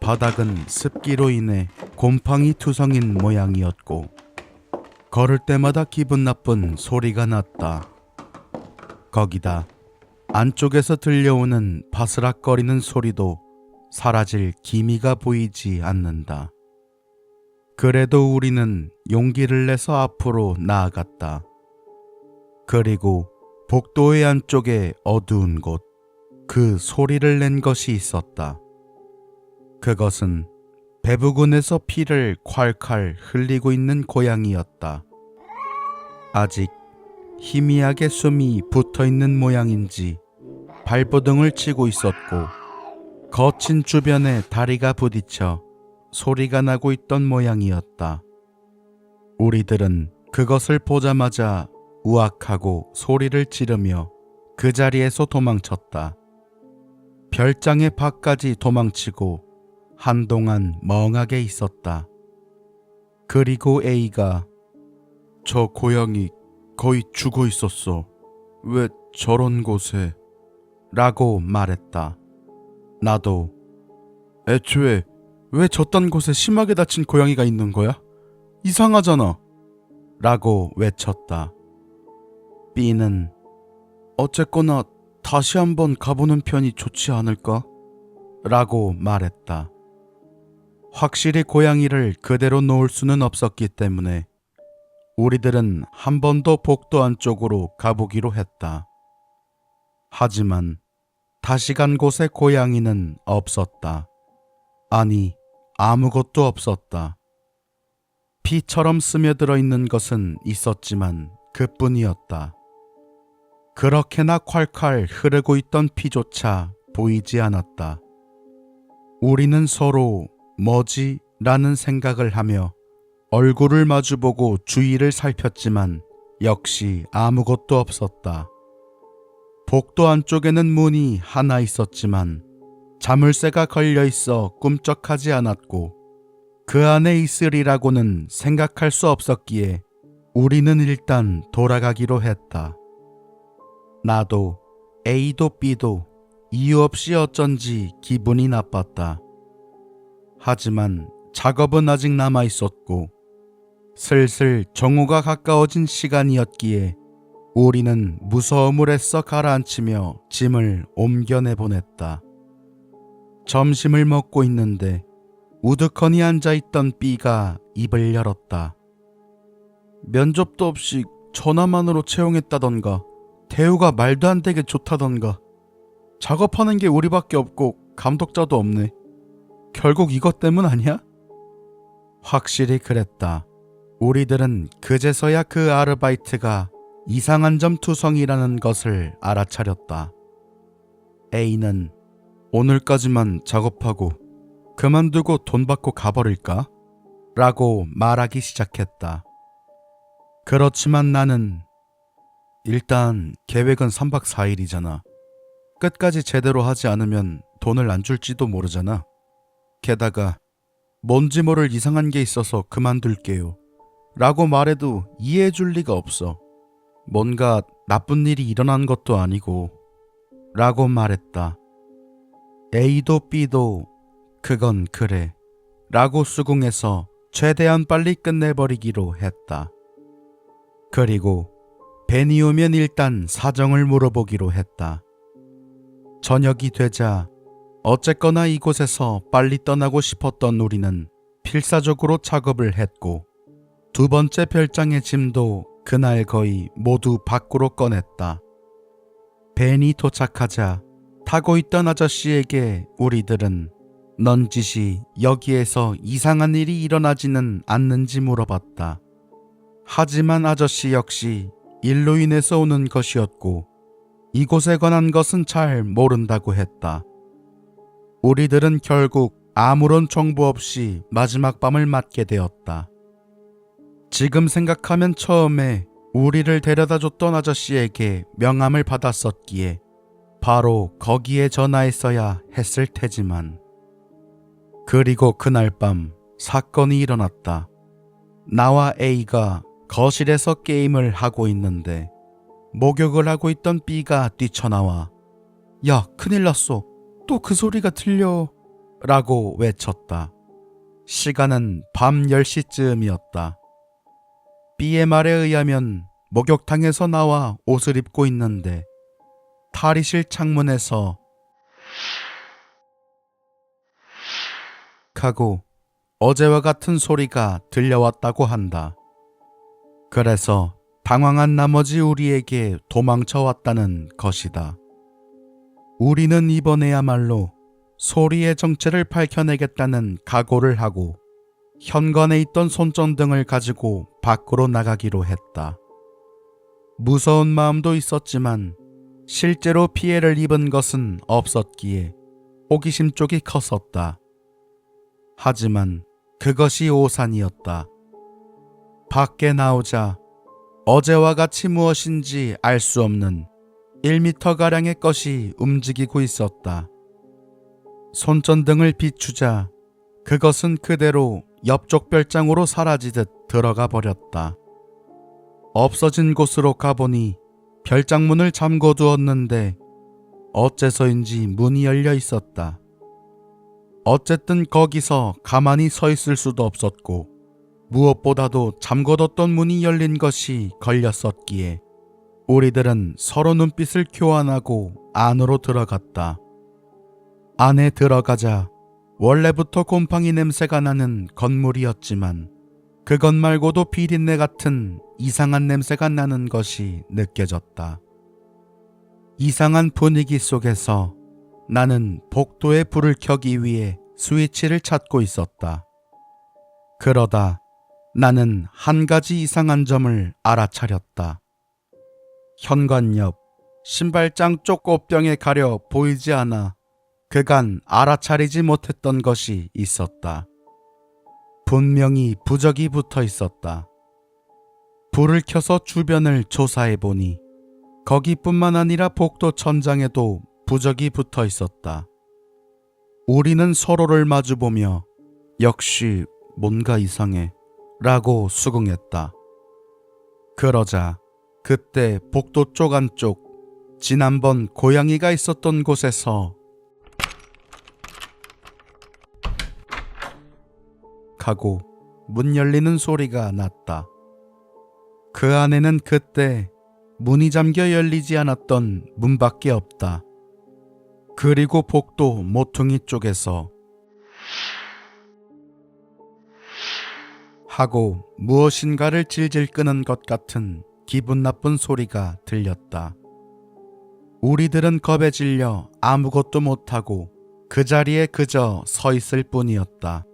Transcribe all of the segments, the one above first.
바닥은 습기로 인해 곰팡이 투성인 모양이었고 걸을 때마다 기분 나쁜 소리가 났다. 거기다 안쪽에서 들려오는 바스락거리는 소리도 사라질 기미가 보이지 않는다. 그래도 우리는 용기를 내서 앞으로 나아갔다. 그리고 복도의 안쪽에 어두운 곳, 그 소리를 낸 것이 있었다. 그것은 배부근에서 피를 콸콸 흘리고 있는 고양이였다. 아직 희미하게 숨이 붙어있는 모양인지 발버둥을 치고 있었고 거친 주변에 다리가 부딪혀 소리가 나고 있던 모양이었다. 우리들은 그것을 보자마자 우악하고 소리를 지르며 그 자리에서 도망쳤다. 별장의 밖까지 도망치고 한동안 멍하게 있었다. 그리고 A가 저 고양이 거의 죽어 있었어. 왜 저런 곳에? 라고 말했다. 나도 애초에 왜 저딴 곳에 심하게 다친 고양이가 있는 거야? 이상하잖아. 라고 외쳤다. B는 어쨌거나 다시 한번 가보는 편이 좋지 않을까? 라고 말했다. 확실히 고양이를 그대로 놓을 수는 없었기 때문에 우리들은 한 번 더 복도 안쪽으로 가보기로 했다. 하지만 다시 간 곳에 고양이는 없었다. 아니, 아무것도 없었다. 피처럼 스며들어 있는 것은 있었지만 그뿐이었다. 그렇게나 콸콸 흐르고 있던 피조차 보이지 않았다. 우리는 서로 뭐지? 라는 생각을 하며 얼굴을 마주보고 주위를 살폈지만 역시 아무것도 없었다. 복도 안쪽에는 문이 하나 있었지만 자물쇠가 걸려 있어 꿈쩍하지 않았고 그 안에 있으리라고는 생각할 수 없었기에 우리는 일단 돌아가기로 했다. 나도 A도 B도 이유 없이 어쩐지 기분이 나빴다. 하지만 작업은 아직 남아 있었고 슬슬 정오가 가까워진 시간이었기에 우리는 무서움을 애써 가라앉히며 짐을 옮겨내보냈다. 점심을 먹고 있는데 우두커니 앉아있던 B가 입을 열었다. 면접도 없이 전화만으로 채용했다던가 대우가 말도 안 되게 좋다던가 작업하는 게 우리밖에 없고 감독자도 없네. 결국 이것 때문 아니야? 확실히 그랬다. 우리들은 그제서야 그 아르바이트가 이상한 점 투성이라는 것을 알아차렸다. A는 오늘까지만 작업하고 그만두고 돈 받고 가버릴까? 라고 말하기 시작했다. 그렇지만 나는 일단 계획은 3박 4일이잖아. 끝까지 제대로 하지 않으면 돈을 안 줄지도 모르잖아. 게다가 뭔지 모를 이상한 게 있어서 그만둘게요. 라고 말해도 이해해 줄 리가 없어. 뭔가 나쁜 일이 일어난 것도 아니고. 라고 말했다. A도 B도 그건 그래. 라고 수긍해서 최대한 빨리 끝내버리기로 했다. 그리고 벤이 오면 일단 사정을 물어보기로 했다. 저녁이 되자 어쨌거나 이곳에서 빨리 떠나고 싶었던 우리는 필사적으로 작업을 했고 두 번째 별장의 짐도 그날 거의 모두 밖으로 꺼냈다. 벤이 도착하자 타고 있던 아저씨에게 우리들은 넌지시 여기에서 이상한 일이 일어나지는 않는지 물어봤다. 하지만 아저씨 역시 일로 인해서 오는 것이었고 이곳에 관한 것은 잘 모른다고 했다. 우리들은 결국 아무런 정보 없이 마지막 밤을 맞게 되었다. 지금 생각하면 처음에 우리를 데려다줬던 아저씨에게 명함을 받았었기에 바로 거기에 전화했어야 했을 테지만. 그리고 그날 밤 사건이 일어났다. 나와 A가 거실에서 게임을 하고 있는데 목욕을 하고 있던 B가 뛰쳐나와 야, 큰일 났어. 또 그 소리가 들려. 라고 외쳤다. 시간은 밤 10시쯤이었다. B의 말에 의하면 목욕탕에서 나와 옷을 입고 있는데 탈의실 창문에서 하고 어제와 같은 소리가 들려왔다고 한다. 그래서 당황한 나머지 우리에게 도망쳐 왔다는 것이다. 우리는 이번에야말로 소리의 정체를 밝혀내겠다는 각오를 하고 현관에 있던 손전등을 가지고 밖으로 나가기로 했다. 무서운 마음도 있었지만 실제로 피해를 입은 것은 없었기에 호기심 쪽이 컸었다. 하지만 그것이 오산이었다. 밖에 나오자 어제와 같이 무엇인지 알 수 없는 1m가량의 것이 움직이고 있었다. 손전등을 비추자 그것은 그대로 옆쪽 별장으로 사라지듯 들어가 버렸다. 없어진 곳으로 가보니 별장문을 잠궈 두었는데 어째서인지 문이 열려 있었다. 어쨌든 거기서 가만히 서 있을 수도 없었고 무엇보다도 잠궈뒀던 문이 열린 것이 걸렸었기에 우리들은 서로 눈빛을 교환하고 안으로 들어갔다. 안에 들어가자 원래부터 곰팡이 냄새가 나는 건물이었지만 그것 말고도 비린내 같은 이상한 냄새가 나는 것이 느껴졌다. 이상한 분위기 속에서 나는 복도에 불을 켜기 위해 스위치를 찾고 있었다. 그러다 나는 한 가지 이상한 점을 알아차렸다. 현관 옆 신발장 쪽 옷병에 가려 보이지 않아 그간 알아차리지 못했던 것이 있었다. 분명히 부적이 붙어 있었다. 불을 켜서 주변을 조사해 보니 거기뿐만 아니라 복도 천장에도 부적이 붙어 있었다. 우리는 서로를 마주보며 역시 뭔가 이상해 라고 수긍했다. 그러자 그때 복도 쪽 안쪽 지난번 고양이가 있었던 곳에서 하고 문 열리는 소리가 났다. 그 안에는 그때 문이 잠겨 열리지 않았던 문밖에 없다. 그리고 복도 모퉁이 쪽에서 하고 무엇인가를 질질 끄는 것 같은 기분 나쁜 소리가 들렸다. 우리들은 겁에 질려 아무것도 못하고 그 자리에 그저 서 있을 뿐이었다.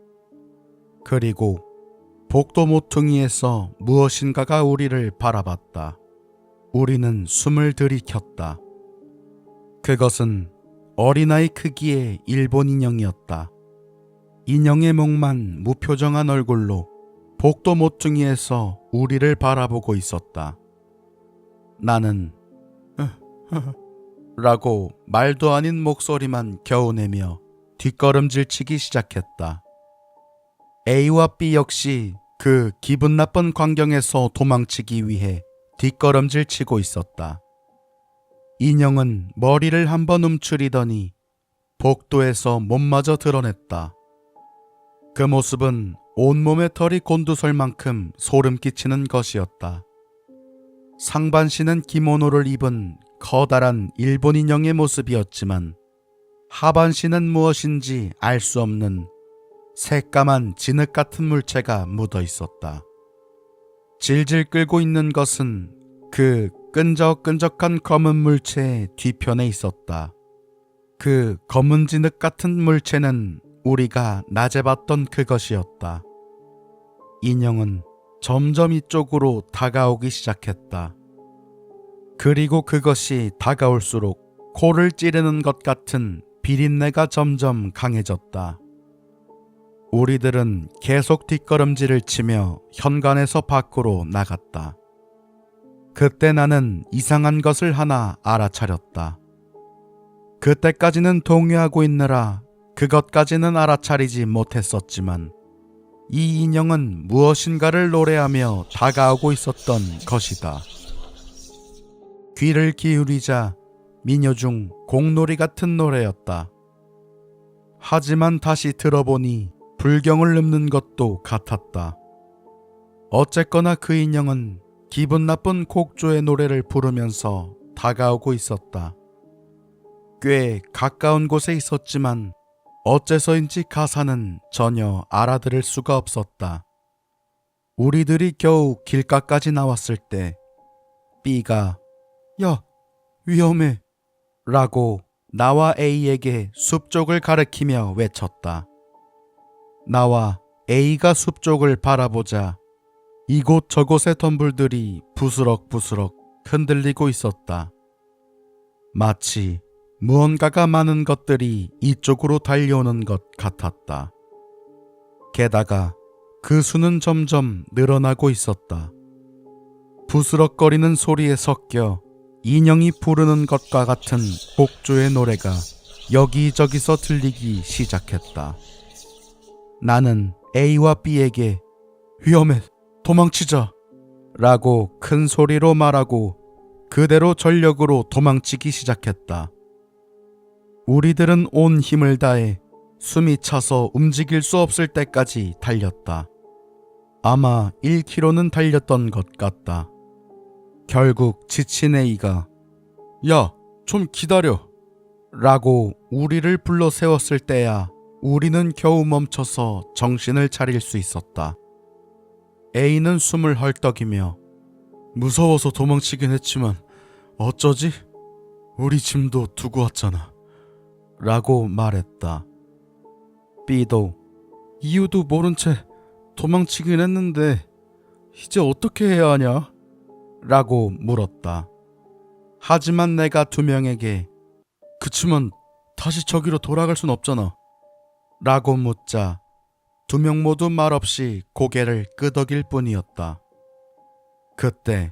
그리고 복도 모퉁이에서 무엇인가가 우리를 바라봤다. 우리는 숨을 들이켰다. 그것은 어린아이 크기의 일본 인형이었다. 인형의 목만 무표정한 얼굴로 복도 모퉁이에서 우리를 바라보고 있었다. 나는 라고 말도 아닌 목소리만 겨우 내며 뒷걸음질치기 시작했다. A와 B 역시 그 기분 나쁜 광경에서 도망치기 위해 뒷걸음질치고 있었다. 인형은 머리를 한번 움츠리더니 복도에서 몸마저 드러냈다. 그 모습은 온몸의 털이 곤두설 만큼 소름 끼치는 것이었다. 상반신은 기모노를 입은 커다란 일본 인형의 모습이었지만 하반신은 무엇인지 알 수 없는 새까만 진흙 같은 물체가 묻어 있었다. 질질 끌고 있는 것은 그 끈적끈적한 검은 물체의 뒤편에 있었다. 그 검은 진흙 같은 물체는 우리가 낮에 봤던 그것이었다. 인형은 점점 이쪽으로 다가오기 시작했다. 그리고 그것이 다가올수록 코를 찌르는 것 같은 비린내가 점점 강해졌다. 우리들은 계속 뒷걸음질을 치며 현관에서 밖으로 나갔다. 그때 나는 이상한 것을 하나 알아차렸다. 그때까지는 동요하고 있느라 그것까지는 알아차리지 못했었지만 이 인형은 무엇인가를 노래하며 다가오고 있었던 것이다. 귀를 기울이자 미녀 중 공놀이 같은 노래였다. 하지만 다시 들어보니 불경을 읊는 것도 같았다. 어쨌거나 그 인형은 기분 나쁜 곡조의 노래를 부르면서 다가오고 있었다. 꽤 가까운 곳에 있었지만 어째서인지 가사는 전혀 알아들을 수가 없었다. 우리들이 겨우 길가까지 나왔을 때 B가 야, 위험해 라고 나와 A에게 숲 쪽을 가리키며 외쳤다. 나와 A가 숲 쪽을 바라보자 이곳 저곳의 덤불들이 부스럭부스럭 흔들리고 있었다. 마치 무언가가 많은 것들이 이쪽으로 달려오는 것 같았다. 게다가 그 수는 점점 늘어나고 있었다. 부스럭거리는 소리에 섞여 인형이 부르는 것과 같은 곡조의 노래가 여기저기서 들리기 시작했다. 나는 A와 B에게 위험해, 도망치자 라고 큰 소리로 말하고 그대로 전력으로 도망치기 시작했다. 우리들은 온 힘을 다해 숨이 차서 움직일 수 없을 때까지 달렸다. 아마 1km는 달렸던 것 같다. 결국 지친 A가 야, 좀 기다려 라고 우리를 불러 세웠을 때야 우리는 겨우 멈춰서 정신을 차릴 수 있었다. A는 숨을 헐떡이며 무서워서 도망치긴 했지만 어쩌지? 우리 짐도 두고 왔잖아 라고 말했다. B도 이유도 모른 채 도망치긴 했는데 이제 어떻게 해야 하냐? 라고 물었다. 하지만 내가 두 명에게 그치만 다시 저기로 돌아갈 순 없잖아 라고 묻자 두 명 모두 말없이 고개를 끄덕일 뿐이었다. 그때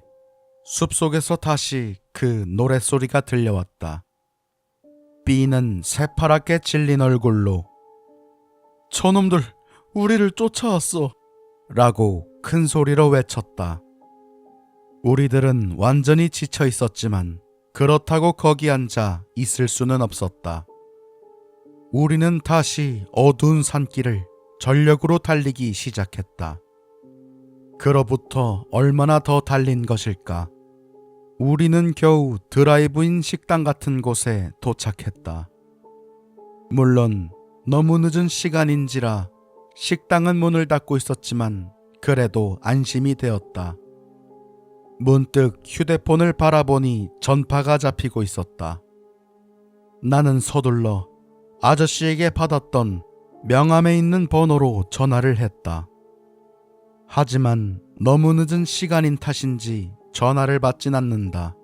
숲속에서 다시 그 노랫소리가 들려왔다. B는 새파랗게 질린 얼굴로 저놈들 우리를 쫓아왔어 라고 큰 소리로 외쳤다. 우리들은 완전히 지쳐 있었지만 그렇다고 거기 앉아 있을 수는 없었다. 우리는 다시 어두운 산길을 전력으로 달리기 시작했다. 그로부터 얼마나 더 달린 것일까? 우리는 겨우 드라이브인 식당 같은 곳에 도착했다. 물론 너무 늦은 시간인지라 식당은 문을 닫고 있었지만 그래도 안심이 되었다. 문득 휴대폰을 바라보니 전파가 잡히고 있었다. 나는 서둘러 아저씨에게 받았던 명함에 있는 번호로 전화를 했다. 하지만 너무 늦은 시간인 탓인지 전화를 받진 않는다.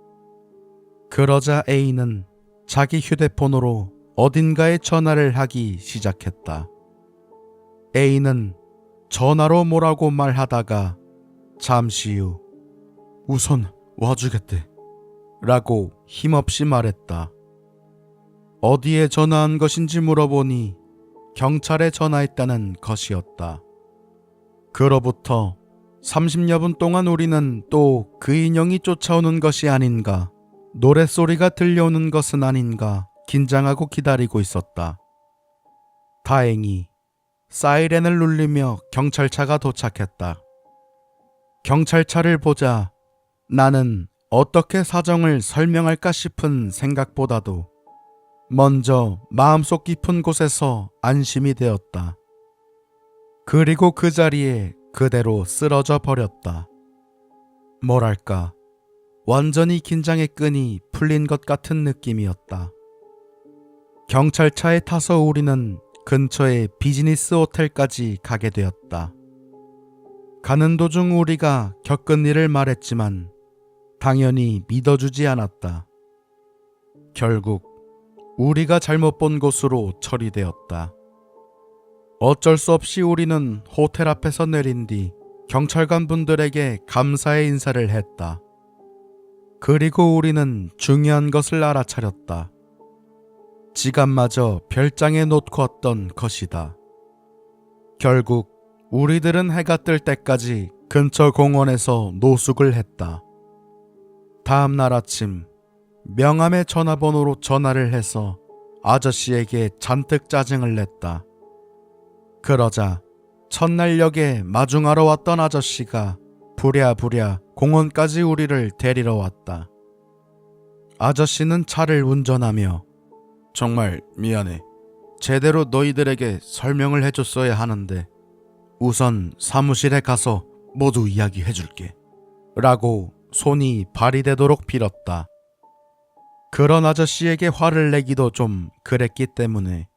그러자 A는 자기 휴대폰으로 어딘가에 전화를 하기 시작했다. A는 전화로 뭐라고 말하다가 잠시 후 우선 와주겠대 라고 힘없이 말했다. 어디에 전화한 것인지 물어보니 경찰에 전화했다는 것이었다. 그로부터 30여 분 동안 우리는 또 그 인형이 쫓아오는 것이 아닌가, 노랫소리가 들려오는 것은 아닌가 긴장하고 기다리고 있었다. 다행히 사이렌을 울리며 경찰차가 도착했다. 경찰차를 보자 나는 어떻게 사정을 설명할까 싶은 생각보다도 먼저 마음속 깊은 곳에서 안심이 되었다. 그리고 그 자리에 그대로 쓰러져 버렸다. 뭐랄까, 완전히 긴장의 끈이 풀린 것 같은 느낌이었다. 경찰차에 타서 우리는 근처의 비즈니스 호텔까지 가게 되었다. 가는 도중 우리가 겪은 일을 말했지만 당연히 믿어주지 않았다. 결국 우리가 잘못 본 곳으로 처리되었다. 어쩔 수 없이 우리는 호텔 앞에서 내린 뒤 경찰관 분들에게 감사의 인사를 했다. 그리고 우리는 중요한 것을 알아차렸다. 지갑마저 별장에 놓고 왔던 것이다. 결국 우리들은 해가 뜰 때까지 근처 공원에서 노숙을 했다. 다음 날 아침 명함의 전화번호로 전화를 해서 아저씨에게 잔뜩 짜증을 냈다. 그러자 첫날역에 마중하러 왔던 아저씨가 부랴부랴 공원까지 우리를 데리러 왔다. 아저씨는 차를 운전하며 정말 미안해. 제대로 너희들에게 설명을 해줬어야 하는데 우선 사무실에 가서 모두 이야기해줄게. 라고 손이 발이 되도록 빌었다. 그런 아저씨에게 화를 내기도 좀 그랬기 때문에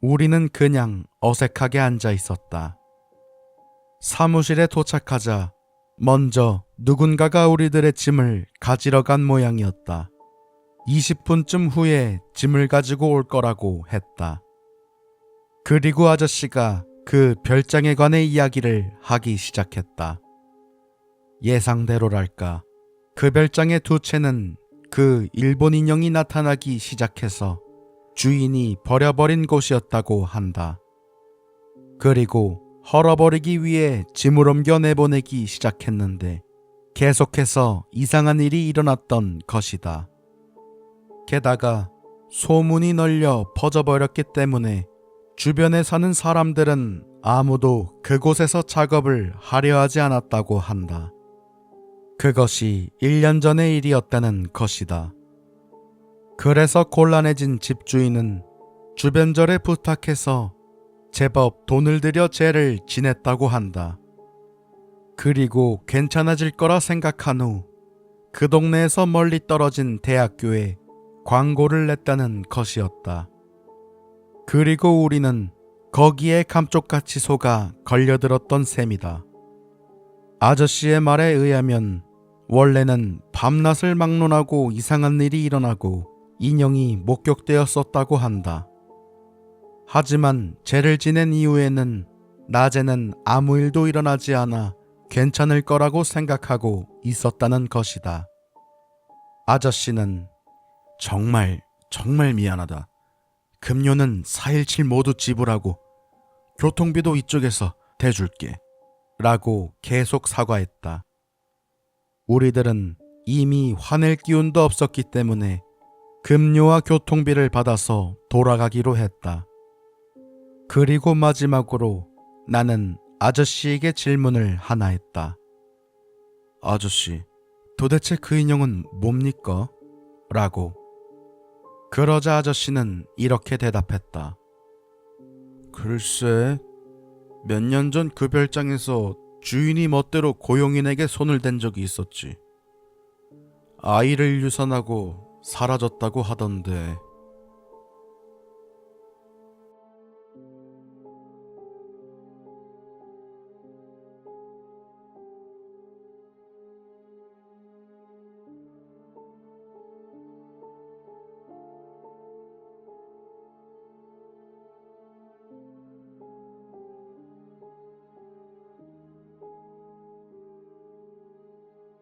우리는 그냥 어색하게 앉아 있었다. 사무실에 도착하자 먼저 누군가가 우리들의 짐을 가지러 간 모양이었다. 20분쯤 후에 짐을 가지고 올 거라고 했다. 그리고 아저씨가 그 별장에 관해 이야기를 하기 시작했다. 예상대로랄까, 그 별장의 두 채는 그 일본 인형이 나타나기 시작해서 주인이 버려버린 곳이었다고 한다. 그리고 헐어버리기 위해 짐을 옮겨 내보내기 시작했는데 계속해서 이상한 일이 일어났던 것이다. 게다가 소문이 널려 퍼져버렸기 때문에 주변에 사는 사람들은 아무도 그곳에서 작업을 하려 하지 않았다고 한다. 그것이 1년 전의 일이었다는 것이다. 그래서 곤란해진 집주인은 주변절에 부탁해서 제법 돈을 들여 죄를 지냈다고 한다. 그리고 괜찮아질 거라 생각한 후 그 동네에서 멀리 떨어진 대학교에 광고를 냈다는 것이었다. 그리고 우리는 거기에 감쪽같이 속아 걸려들었던 셈이다. 아저씨의 말에 의하면 원래는 밤낮을 막론하고 이상한 일이 일어나고 인형이 목격되었었다고 한다. 하지만 죄를 지낸 이후에는 낮에는 아무 일도 일어나지 않아 괜찮을 거라고 생각하고 있었다는 것이다. 아저씨는 정말 미안하다. 급료는 4일치 모두 지불하고 교통비도 이쪽에서 대줄게. 라고 계속 사과했다. 우리들은 이미 화낼 기운도 없었기 때문에 급료와 교통비를 받아서 돌아가기로 했다. 그리고 마지막으로 나는 아저씨에게 질문을 하나 했다. 아저씨, 도대체 그 인형은 뭡니까? 라고. 그러자 아저씨는 이렇게 대답했다. 글쎄, 몇 년 전 그 별장에서 주인이 멋대로 고용인에게 손을 댄 적이 있었지. 아이를 유산하고 사라졌다고 하던데